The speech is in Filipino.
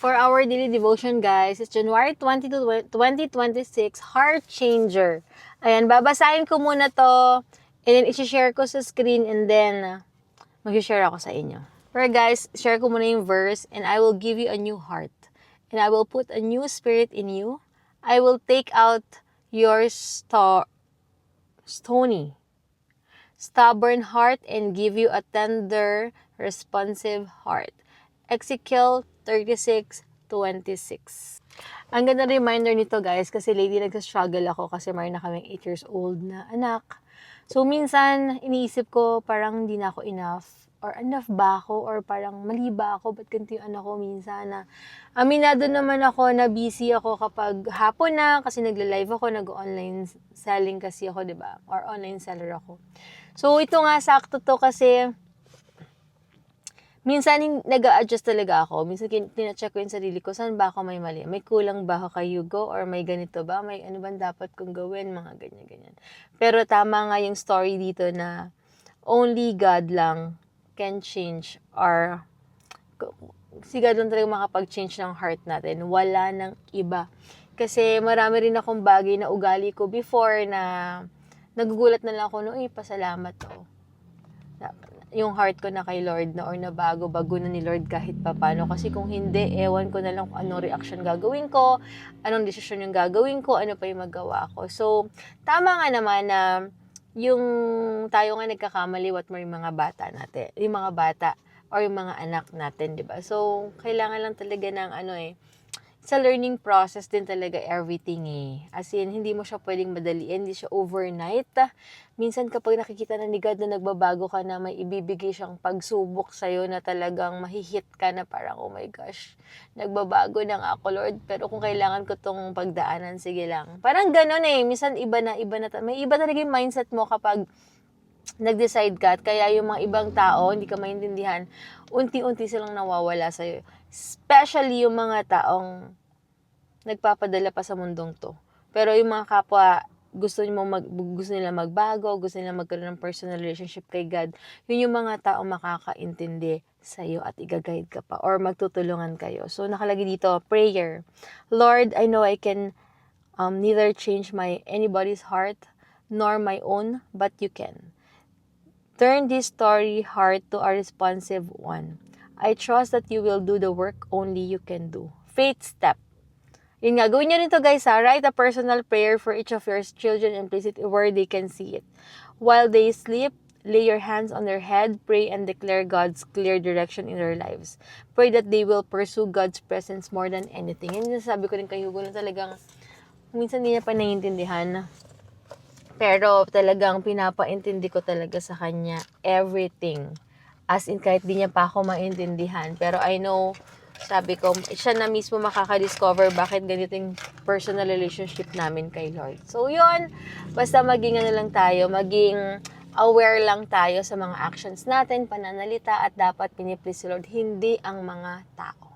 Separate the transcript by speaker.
Speaker 1: For our daily devotion, guys, it's January 22, 2026, Heart Changer. Ayan, babasahin ko muna to, and then isi-share ko sa screen, and then mag-share ako sa inyo. Pero guys, share ko muna yung verse, and I will give you a new heart, and I will put a new spirit in you. I will take out your stony, stubborn heart and give you a tender, responsive heart. Ezekiel 36:26. Ang ganda reminder nito, guys, kasi lately nagsa-struggle ako kasi mayroon na kaming 8 years old na anak. So minsan iniisip ko parang hindi na ako enough, or enough ba ako, or parang mali ba ako, ba't ganito yung anak ko minsan na aminado naman ako na busy ako kapag hapon na kasi nagla-live ako, nag-online selling kasi ako, 'di ba? Or online seller ako. So ito nga sakto to kasi minsan nag-a-adjust talaga ako. Minsan tina-check ko yung sarili ko, saan ba ako may mali? May kulang ba ako kay Hugo? Or may ganito ba? May ano ba dapat kong gawin? Mga ganyan-ganyan. Pero tama nga yung story dito na only God lang can change, or si God lang talaga makapag-change ng heart natin. Wala nang iba. Kasi marami rin akong bagay na ugali ko before na nagugulat na lang ako, pasalamat ako. Yung heart ko na kay Lord na, or na bago na ni Lord kahit papano. Kasi kung hindi, ewan ko na lang kung anong reaction gagawin ko, anong desisyon yung gagawin ko, ano pa yung magawa ko. So, tama nga naman na yung tayo nga nagkakamali, what more yung mga bata natin, yung mga bata or yung mga anak natin, di ba? So, kailangan lang talaga ng sa learning process din talaga everything As in, hindi mo siya pwedeng madaliin, hindi siya overnight. Minsan kapag nakikita na ni God na nagbabago ka na, may ibibigay siyang pagsubok sa'yo na talagang mahihit ka na parang, oh my gosh, nagbabago na nga ako, Lord. Pero kung kailangan ko tong pagdaanan, sige lang. Parang ganun Minsan may iba talaga yung mindset mo kapag nag-decide ka, at kaya yung mga ibang tao, hindi ka maintindihan, unti-unti silang nawawala sa'yo. Especially yung mga taong nagpapadala pa sa mundong to. Pero yung mga kapwa, gusto nila magbago, gusto nila magkaroon ng personal relationship kay God, yun yung mga taong makakaintindi sa'yo at i-guide ka pa, or magtutulungan kayo. So, nakalagay dito, prayer. Lord, I know I can neither change anybody's heart, nor my own, but you can. Turn this story heart to a responsive one. I trust that you will do the work only you can do. Faith step. Yun nga, gawin nyo rin to, guys, Write a personal prayer for each of your children and place it where they can see it. While they sleep, lay your hands on their head, pray and declare God's clear direction in their lives. Pray that they will pursue God's presence more than anything. Yan yung sabi ko rin kay Hugo na talagang minsan hindi niya pa naiintindihan. Pero talagang pinapaintindi ko talaga sa kanya everything. As in, kahit di niya pa ako maintindihan. Pero I know, sabi ko, siya na mismo makaka-discover bakit ganito yung personal relationship namin kay Lord. So, yun. Basta maging lang tayo, maging aware lang tayo sa mga actions natin, pananalita, at dapat piniplease si Lord, hindi ang mga tao.